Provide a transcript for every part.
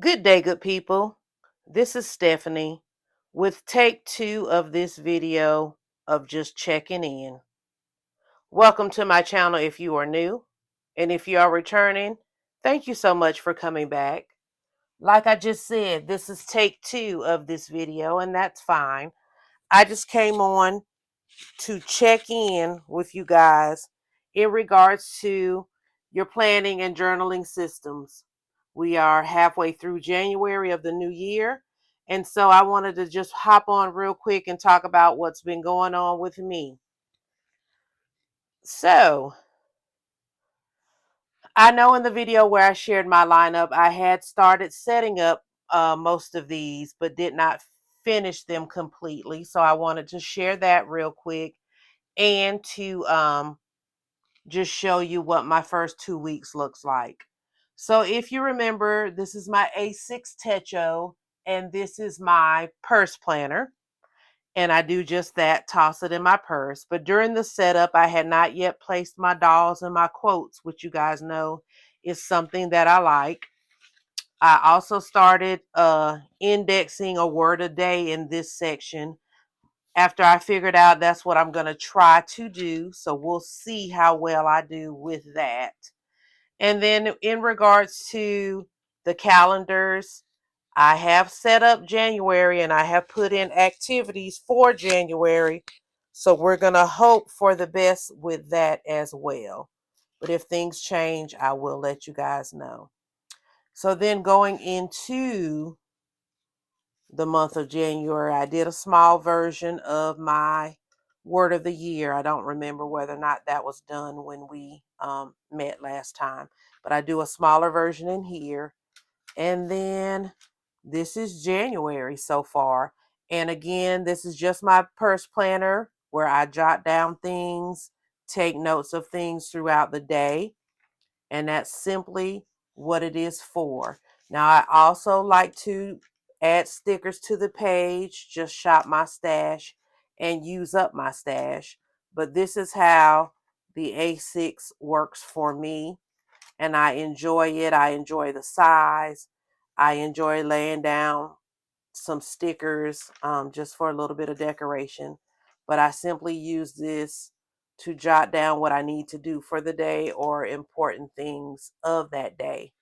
Good day, good people. This is Stephanie with take 2 of this video of just checking in. Welcome to my channel if you are new, and if you are returning, thank you so much for coming back. Like I just said, this is take 2 of this video, and that's fine. I just came on to check in with you guys in regards to your planning and journaling systems. We are halfway through January of the new year, and so I wanted to just hop on real quick and talk about what's been going on with me. So, I know in the video where I shared my lineup, I had started setting up most of these, but did not finish them completely. So, I wanted to share that real quick and to just show you what my first 2 weeks looks like. So if you remember, this is my A6 Techo, and this is my purse planner. And I do just that, toss it in my purse. But during the setup, I had not yet placed my dolls and my quotes, which you guys know is something that I like. I also started indexing a word a day in this section after I figured out that's what I'm going to try to do. So we'll see how well I do with that. And then in regards to the calendars, I have set up January and I have put in activities for January. So we're going to hope for the best with that as well. But if things change, I will let you guys know. So then going into the month of January, I did a small version of my word of the year. I don't remember whether or not that was done when we met last time, but I do a smaller version in here. And then this is January so far. And again, this is just my purse planner where I jot down things, take notes of things throughout the day. And that's simply what it is for. Now, I also like to add stickers to the page, just shop my stash and use up my stash. But this is how the A6 works for me, and I enjoy it. I enjoy the size. I enjoy laying down some stickers just for a little bit of decoration. But I simply use this to jot down what I need to do for the day or important things of that day.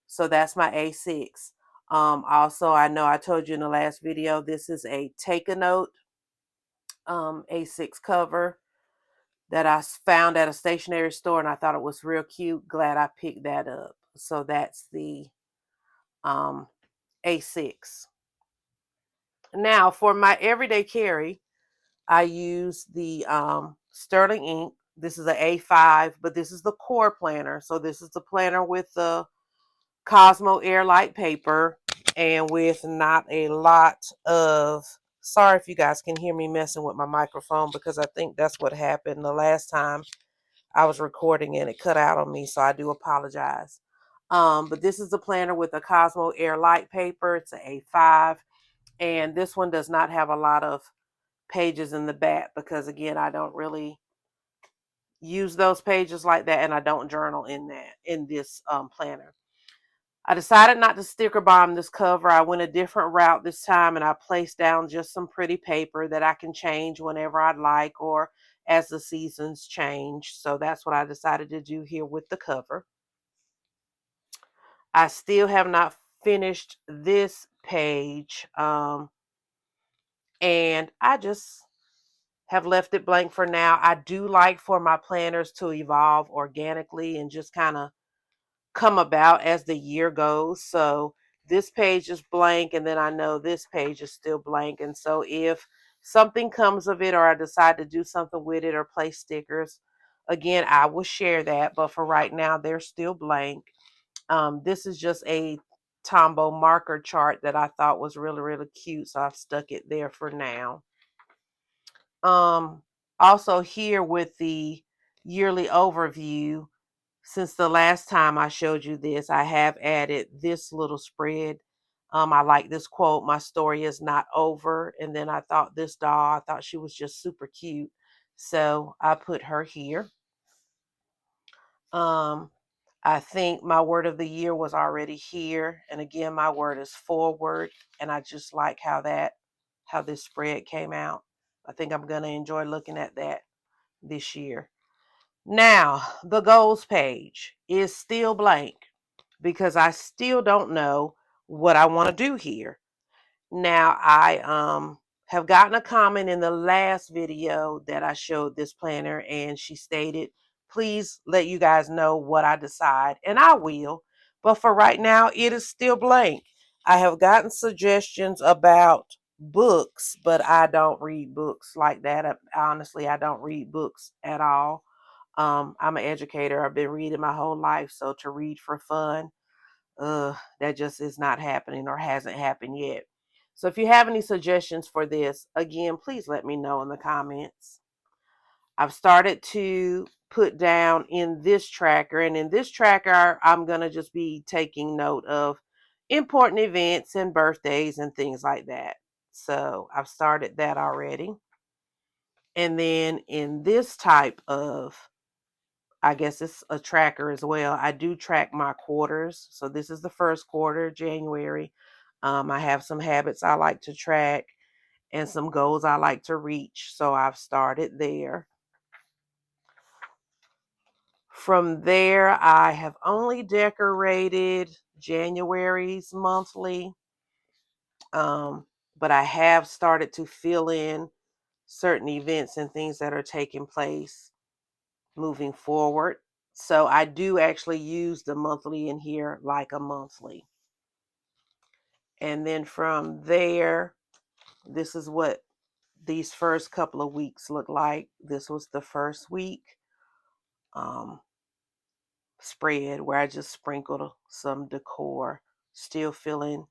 So that's my A6. Also, I know I told you in the last video, this is a take a note A6 cover that I found at a stationery store, and I thought it was real cute. Glad I picked that up. So that's the um, A6. Now for my everyday carry, I use the Sterling ink. This is an A5, but this is the core planner. So this is the planner with the Cosmo Airlight paper and with not a lot of, sorry if you guys can hear me messing with my microphone because I think that's what happened the last time I was recording and it cut out on me. So I do apologize. But this is the planner with the Cosmo Airlight paper. It's an A5. And this one does not have a lot of pages in the back because again I don't really use those pages like that, and I don't journal in this planner. I decided not to sticker bomb this cover. I went a different route this time, and I placed down just some pretty paper that I can change whenever I'd like or as the seasons change. So that's what I decided to do here with the cover. I still have not finished this page, and I just have left it blank for now. I do like for my planners to evolve organically and just kind of come about as the year goes. So this page is blank, and then I know this page is still blank. And so if something comes of it or I decide to do something with it or place stickers, again, I will share that. But for right now, they're still blank. This is just a Tombow marker chart that I thought was really, really cute. So I've stuck it there for now. Um, Also here with the yearly overview, since the last time I showed you this, I have added this little spread. I like this quote, "My story is not over." And then I thought this doll, I thought she was just super cute. So I put her here. Um, I think my word of the year was already here. And again, my word is forward. And I just like how this spread came out. I think I'm going to enjoy looking at that this year. Now, the goals page is still blank because I still don't know what I want to do here. Now, I have gotten a comment in the last video that I showed this planner, and she stated, please let you guys know what I decide, and I will. But for right now, it is still blank. I have gotten suggestions about books, but I don't read books like that. Honestly, I don't read books at all. I'm an educator. I've been reading my whole life, so to read for fun, that just is not happening or hasn't happened yet. So if you have any suggestions for this, again, please let me know in the comments. I've started to put down in this tracker, and in this tracker, I'm going to just be taking note of important events and birthdays and things like that. So I've started that already. And then in this type of, I guess it's a tracker as well, I do track my quarters. So this is the first quarter, January. I have some habits I like to track and some goals I like to reach. So I've started there. From there, I have only decorated January's monthly, but I have started to fill in certain events and things that are taking place moving forward. So I do actually use the monthly in here like a monthly. And then from there, this is what these first couple of weeks look like. This was the first week um, spread where I just sprinkled some decor, still feeling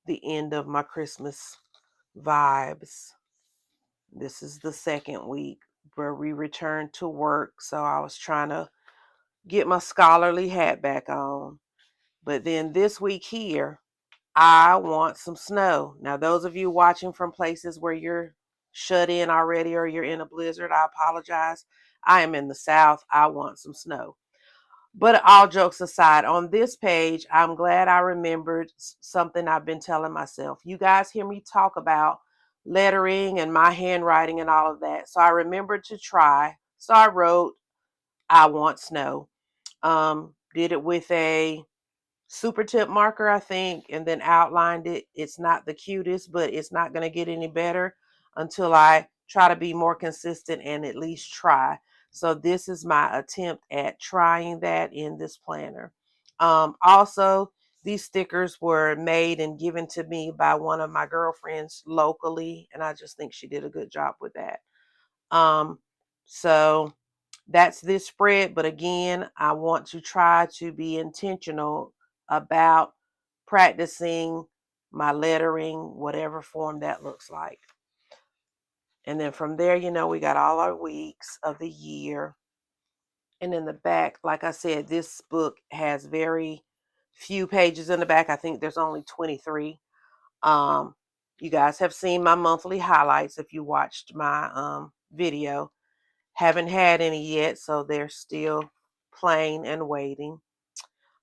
the end of my Christmas vibes. This is the second week where we returned to work. So I was trying to get my scholarly hat back on. But then this week here, I want some snow. Now, those of you watching from places where you're shut in already or you're in a blizzard, I apologize. I am in the South. I want some snow. But all jokes aside, on this page, I'm glad I remembered something I've been telling myself. You guys hear me talk about lettering and my handwriting and all of that. So I remembered to try. So I wrote, I want snow. Did it with a super tip marker, I think, and then outlined it. It's not the cutest, but it's not going to get any better until I try to be more consistent and at least try. So this is my attempt at trying that in this planner. Also, these stickers were made and given to me by one of my girlfriends locally, and I just think she did a good job with that. Um, so that's this spread, but again, I want to try to be intentional about practicing my lettering, whatever form that looks like. And then from there, we got all our weeks of the year. And in the back, like I said, this book has very few pages in the back. I think there's only 23. Um, you guys have seen my monthly highlights if you watched my video. Haven't had any yet, so they're still plain and waiting.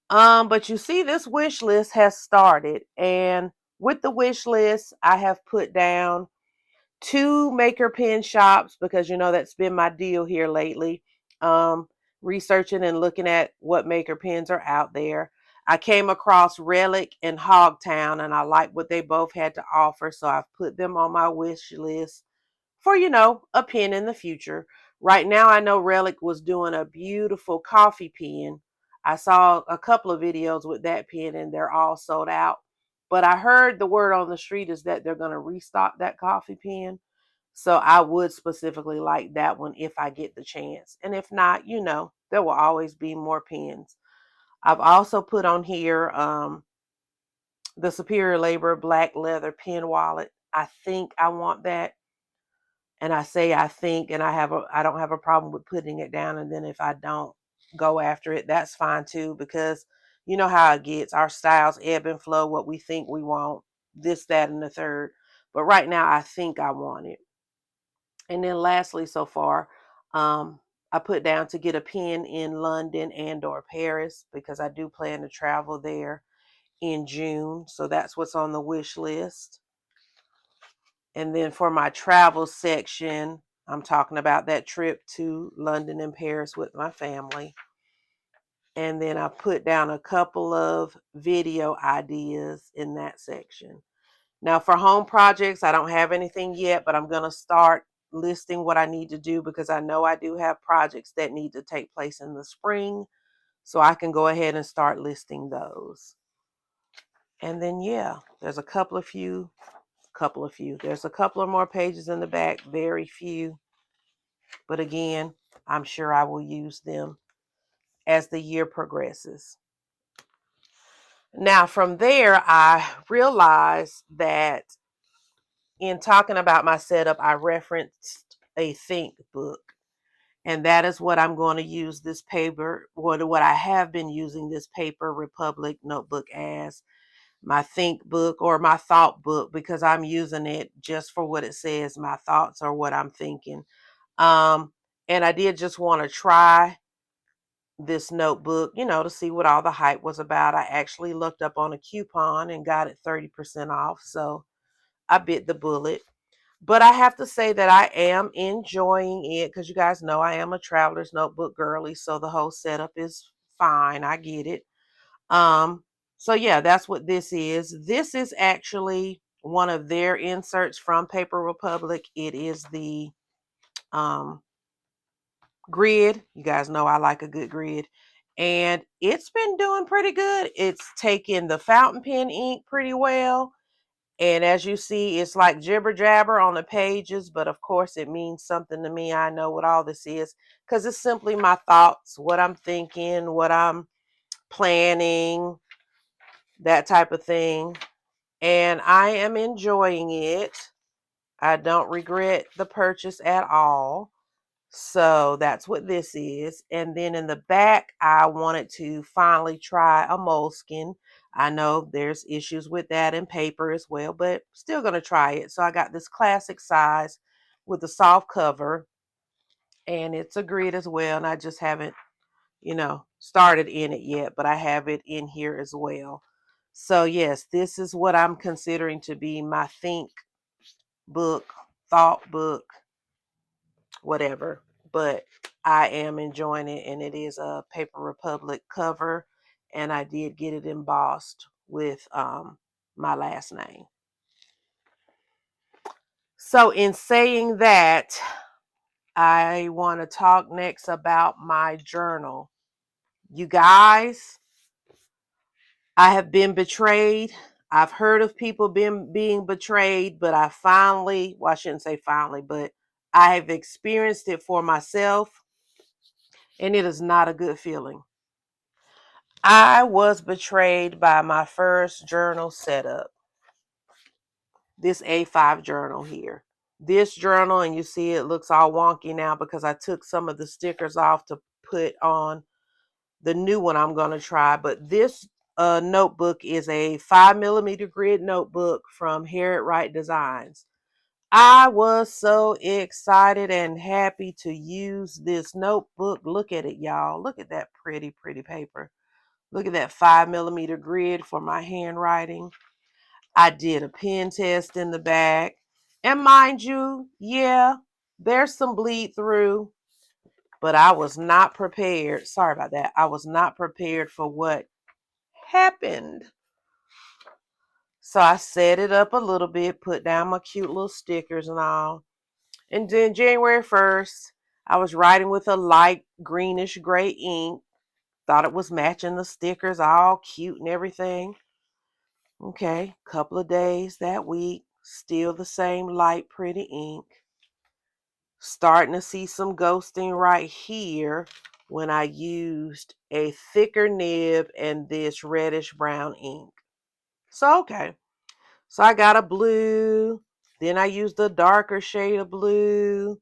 But you see, this wish list has started, and with the wish list, I have put down 2 maker pen shops because that's been my deal here lately. Um, Researching and looking at what maker pens are out there. I came across Relic and Hogtown, and I like what they both had to offer, so I've put them on my wish list for, a pen in the future. Right now, I know Relic was doing a beautiful coffee pen. I saw a couple of videos with that pen and they're all sold out. But I heard the word on the street is that they're going to restock that coffee pen. So I would specifically like that one if I get the chance. And if not, there will always be more pens. I've also put on here the Superior Labor black leather pen wallet. I think I want that, and I say I think, and I don't have a problem with putting it down. And then if I don't go after it, that's fine too, because you know how it gets. Our styles ebb and flow, what we think we want, this, that, and the third. But right now, I think I want it. And then lastly, so far, I put down to get a pen in London and or Paris because I do plan to travel there in June. So that's what's on the wish list. And then for my travel section, I'm talking about that trip to London and Paris with my family. And then I put down a couple of video ideas in that section. Now for home projects, I don't have anything yet, but I'm going to start listing what I need to do because I know I do have projects that need to take place in the spring. So I can go ahead and start listing those. And then, yeah, there's a couple of There's a couple of more pages in the back, very few. But again, I'm sure I will use them as the year progresses. Now, from there, I realized that in talking about my setup, I referenced a Think book. And that is what I'm going to use this paper, what I have been using this Paper Republic notebook as my Think book or my Thought book, because I'm using it just for what it says, my thoughts or what I'm thinking. And I did just want to try this notebook, to see what all the hype was about. I actually looked up on a coupon and got it 30% off. So I bit the bullet. But I have to say that I am enjoying it because you guys know I am a traveler's notebook girly. So the whole setup is fine. I get it. Um, so yeah, that's what this is. This is actually one of their inserts from Paper Republic. It is the um grid. You guys know I like a good grid. And it's been doing pretty good. It's taken the fountain pen ink pretty well. And as you see, it's like jibber jabber on the pages, but of course it means something to me. I know what all this is because it's simply my thoughts, what I'm thinking, what I'm planning, that type of thing. And I am enjoying it. I don't regret the purchase at all. So that's what this is. And then in the back, I wanted to finally try a Moleskine. I know there's issues with that in paper as well, but still going to try it. So I got this classic size with the soft cover, and it's a grid as well. And I just haven't, started in it yet, but I have it in here as well. So yes, this is what I'm considering to be my Think book, thought book, whatever. But I am enjoying it, and it is a Paper Republic cover, and I did get it embossed with my last name. So in saying that, I want to talk next about my journal. You guys, I have been betrayed. I've heard of people being betrayed, but I shouldn't say finally, but I have experienced it for myself, and it is not a good feeling. I was betrayed by my first journal setup. This A5 journal here. This journal, and you see it looks all wonky now because I took some of the stickers off to put on the new one I'm going to try. But this notebook is a 5mm grid notebook from Harriet Wright Designs. I was so excited and happy to use this notebook. Look at it, y'all. Look at that pretty, pretty paper. Look at that 5mm grid for my handwriting. I did a pen test in the back. And mind you, yeah, there's some bleed through, but I was not prepared. Sorry about that. I was not prepared for what happened. So I set it up a little bit, put down my cute little stickers and all. And then January 1st, I was writing with a light greenish gray ink. Thought it was matching the stickers, all cute and everything. Okay, couple of days that week, still the same light pretty ink. Starting to see some ghosting right here when I used a thicker nib and this reddish brown ink. So, okay. So I got a blue. Then I used a darker shade of blue.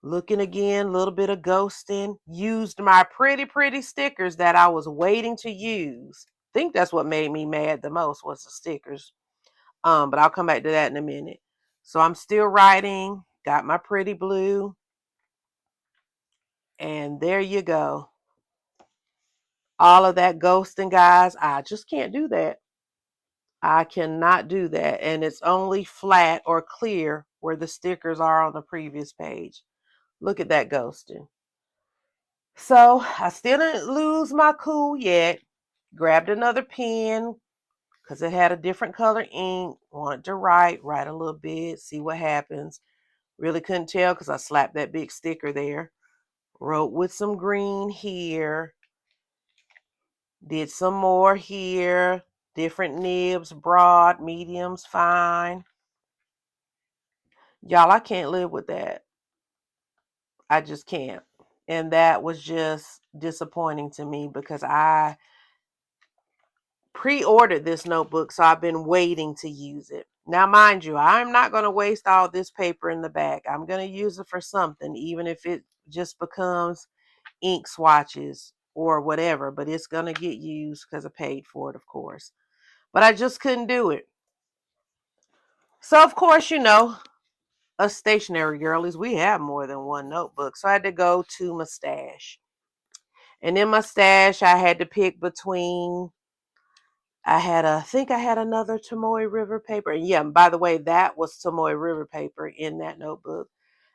Looking again, a little bit of ghosting. Used my pretty, pretty stickers that I was waiting to use. I think that's what made me mad the most was the stickers. But I'll come back to that in a minute. So I'm still writing. Got my pretty blue. And there you go. All of that ghosting, guys, I just can't do that. I cannot do that. And it's only flat or clear where the stickers are on the previous page. Look at that ghosting. So I still didn't lose my cool yet. Grabbed another pen because it had a different color ink. Wanted to write a little bit, see what happens. Really couldn't tell because I slapped that big sticker there. Wrote with some green here. Did some more here. Different nibs, broad, mediums, fine. Y'all, I can't live with that. I just can't. And that was just disappointing to me because I pre-ordered this notebook, so I've been waiting to use it. Now, mind you, I'm not going to waste all this paper in the back. I'm going to use it for something, even if it just becomes ink swatches or whatever, but it's going to get used because I paid for it, of course. But I just couldn't do it. So, of course, us stationary girlies, we have more than one notebook. So I had to go to my stash. And in my stash, I had to pick between, I think I had another Tomoe River paper. And yeah, by the way, that was Tomoe River paper in that notebook.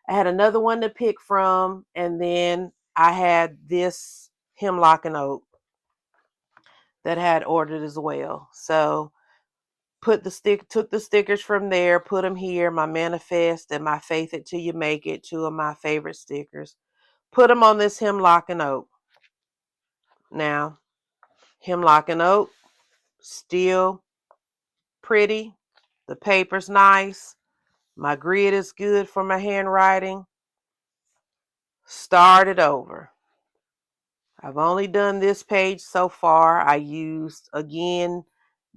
I had another one to pick from, and then I had this Hemlock and Oak that I had ordered as well. So took the stickers from there, put them here, my manifest and my faith it till you make it, two of my favorite stickers. Put them on this Hemlock and Oak. Now, Hemlock and Oak, still pretty. The paper's nice. My grid is good for my handwriting. Start it over. I've only done this page so far. I used, again,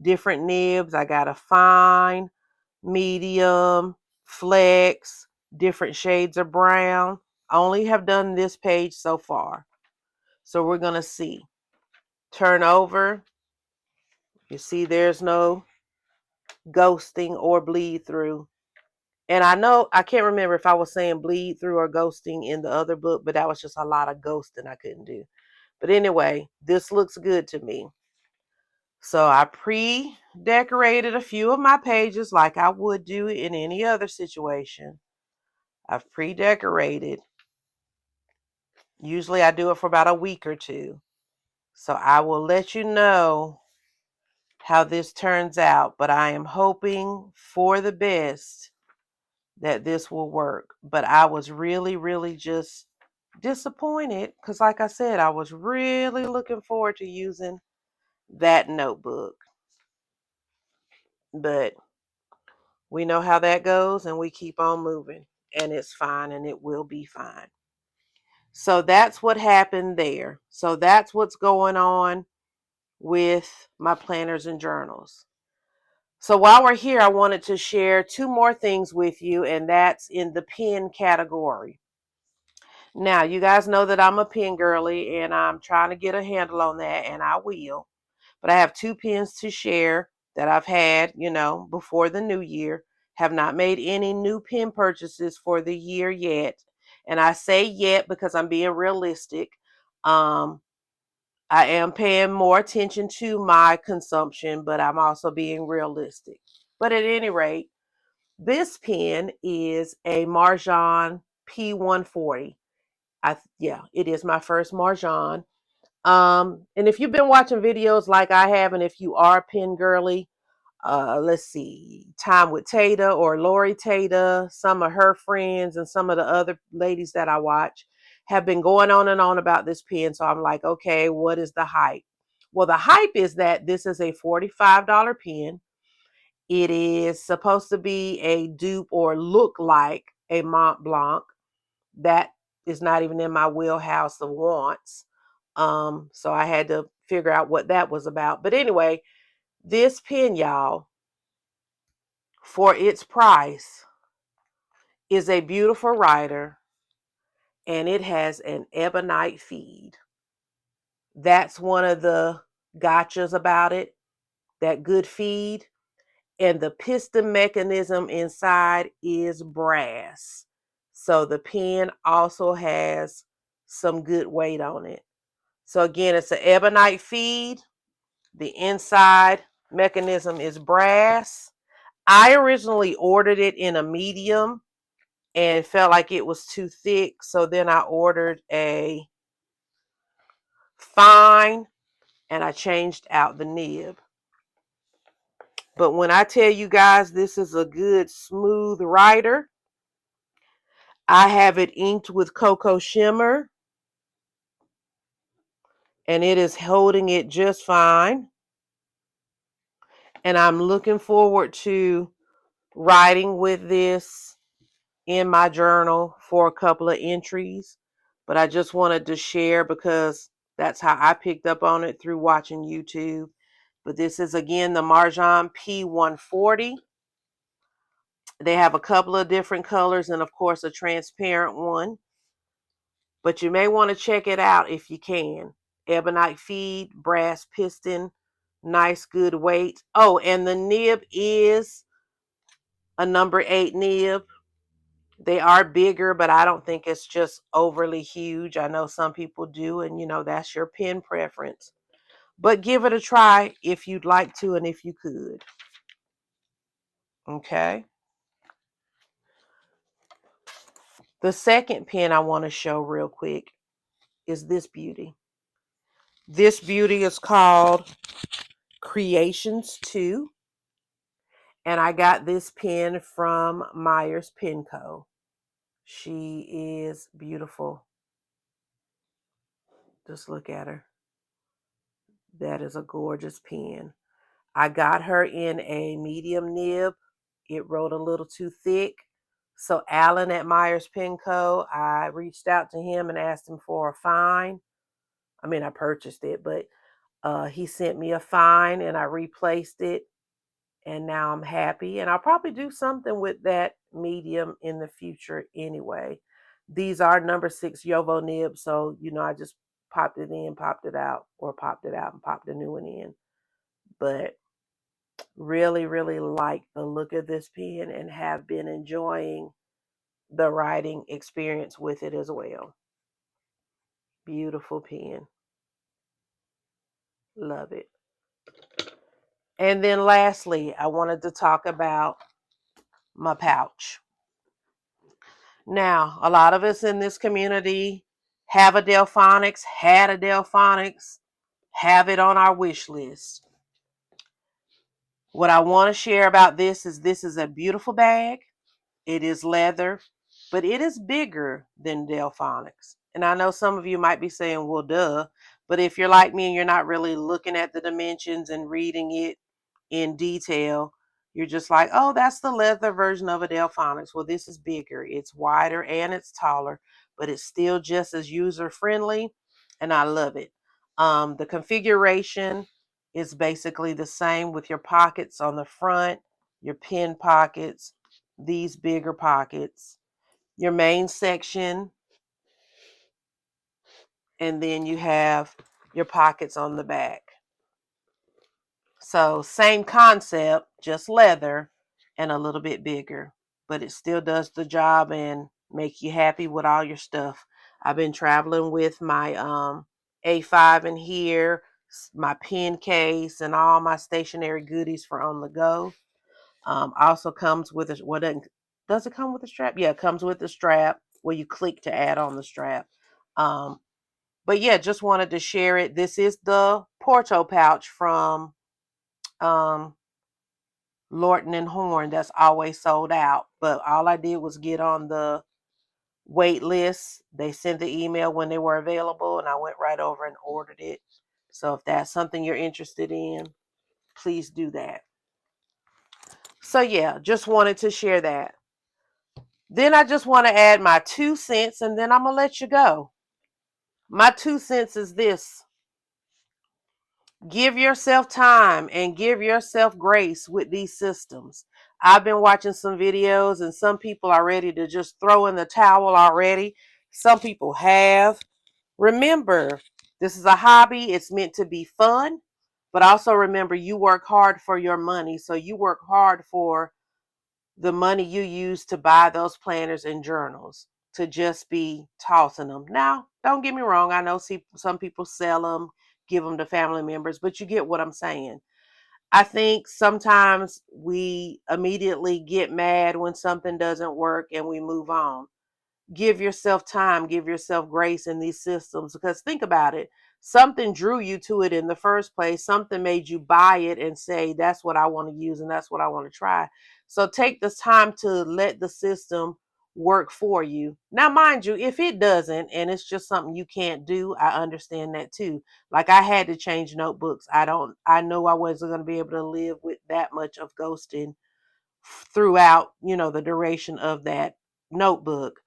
different nibs. I got a fine, medium, flex, different shades of brown. I only have done this page so far. So we're going to see. Turn over. You see there's no ghosting or bleed through. And I can't remember if I was saying bleed through or ghosting in the other book, but that was just a lot of ghosting I couldn't do. But anyway, this looks good to me. So I pre-decorated a few of my pages like I would do in any other situation. I've pre-decorated. Usually I do it for about a week or two. So I will let you know how this turns out. But I am hoping for the best that this will work. But I was really, really just disappointed because, like I said, I was really looking forward to using that notebook. But we know how that goes and we keep on moving, and it's fine and it will be fine. So that's what happened there. So that's what's going on with my planners and journals. So while we're here, I wanted to share two more things with you, and that's in the pen category. Now, you guys know that I'm a pen girly and I'm trying to get a handle on that, and I will. But I have two pens to share that I've had, before the new year. Have not made any new pen purchases for the year yet. And I say yet because I'm being realistic. I am paying more attention to my consumption, but I'm also being realistic. But at any rate, this pen is a Marjan P140. It is my first Marjan. And if you've been watching videos like I have, and if you are a pen girly, let's see, Time with Tata or Lori Tata, some of her friends and some of the other ladies that I watch have been going on and on about this pen. So I'm like, okay, what is the hype? Well, the hype is that this is a $45 pen. It is supposed to be a dupe or look like a Mont Blanc. That is not even in my wheelhouse of wants. So I had to figure out what that was about. But anyway, this pen, y'all, for its price, is a beautiful writer, and it has an ebonite feed. That's one of the gotchas about it, that good feed. And the piston mechanism inside is brass. So the pen also has some good weight on it. So again, it's an ebonite feed. The inside mechanism is brass. I originally ordered it in a medium and felt like it was too thick. So then I ordered a fine and I changed out the nib. But when I tell you guys this is a good smooth rider, I have it inked with Cocoa Shimmer and it is holding it just fine. And I'm looking forward to writing with this in my journal for a couple of entries. But I just wanted to share because that's how I picked up on it through watching YouTube. But this is again the Marjan P140. They have a couple of different colors and of course a transparent one. But you may want to check it out if you can. Ebonite feed, brass piston, nice good weight. Oh, and the nib is a number 8 nib. They are bigger, but I don't think it's just overly huge. I know some people do, and that's your pen preference. But give it a try if you'd like to and if you could. Okay. The second pen I want to show real quick is this beauty. This beauty is called Creations 2. And I got this pen from Myers Pen Co. She is beautiful. Just look at her. That is a gorgeous pen. I got her in a medium nib. It wrote a little too thick. So Alan at Myers Pen Co., I reached out to him and asked him for a fine. I mean, I purchased it, but he sent me a fine and I replaced it. And now I'm happy. And I'll probably do something with that medium in the future anyway. These are number 6 Yovo nibs. So, I just popped it in, popped it out, or popped it out and popped a new one in. But really, really like the look of this pen and have been enjoying the writing experience with it as well. Beautiful pen. Love it. And then lastly, I wanted to talk about my pouch. Now, a lot of us in this community have a Delphonics, had a Delphonics, have it on our wish list. What I want to share about this is a beautiful bag. It is leather, but it is bigger than Delphonics. And I know some of you might be saying, well, duh. But if you're like me and you're not really looking at the dimensions and reading it in detail, you're just like, oh, that's the leather version of a Delphonics. Well, this is bigger. It's wider and it's taller, but it's still just as user friendly. And I love it. The configuration is basically the same with your pockets on the front, your pen pockets, these bigger pockets, your main section, and then you have your pockets on the back. So same concept, just leather and a little bit bigger, but it still does the job and make you happy with all your stuff. I've been traveling with my A5 in here, my pen case, and all my stationary goodies for on the go. Also comes with a, does it come with a strap? Yeah, it comes with a strap where you click to add on the strap. But yeah, just wanted to share it. This is the Porto pouch from Lorton and Horn that's always sold out. But all I did was get on the wait list. They sent the email when they were available, and I went right over and ordered it. So if that's something you're interested in, please do that. So yeah, just wanted to share that. Then I just want to add my 2 cents and then I'm going to let you go. My 2 cents is this. Give yourself time and give yourself grace with these systems. I've been watching some videos and some people are ready to just throw in the towel already. Some people have. Remember, this is a hobby. It's meant to be fun. But also remember, you work hard for your money. So you work hard for the money you use to buy those planners and journals. to just be tossing them. Now, don't get me wrong. I know some people sell them, give them to family members, but you get what I'm saying. I think sometimes we immediately get mad when something doesn't work and we move on. Give yourself time, give yourself grace in these systems, because think about it. Something drew you to it in the first place. Something made you buy it and say, that's what I want to use and that's what I want to try. So take this time to let the system work for you. Now, mind you, if it doesn't and it's just something you can't do, I understand that too. Like I had to change notebooks. I know I wasn't going to be able to live with that much of ghosting throughout, the duration of that notebook.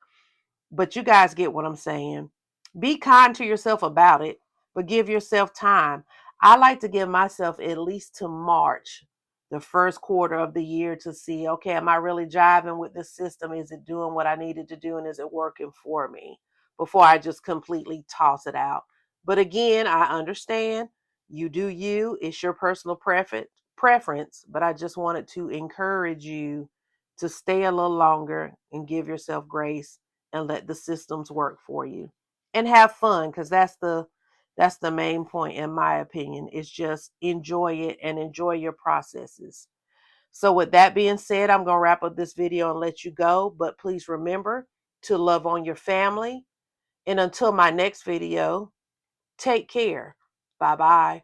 But you guys get what I'm saying. Be kind to yourself about it, but give yourself time. I like to give myself at least to March, the first quarter of the year, to see, okay, am I really jiving with this system? Is it doing what I needed to do? And is it working for me? Before I just completely toss it out. But again, I understand you do you. It's your personal preference, but I just wanted to encourage you to stay a little longer and give yourself grace and let the systems work for you and have fun, because that's the main point in my opinion, is just enjoy it and enjoy your processes. So with that being said, I'm going to wrap up this video and let you go, but please remember to love on your family, and until my next video, take care. Bye bye.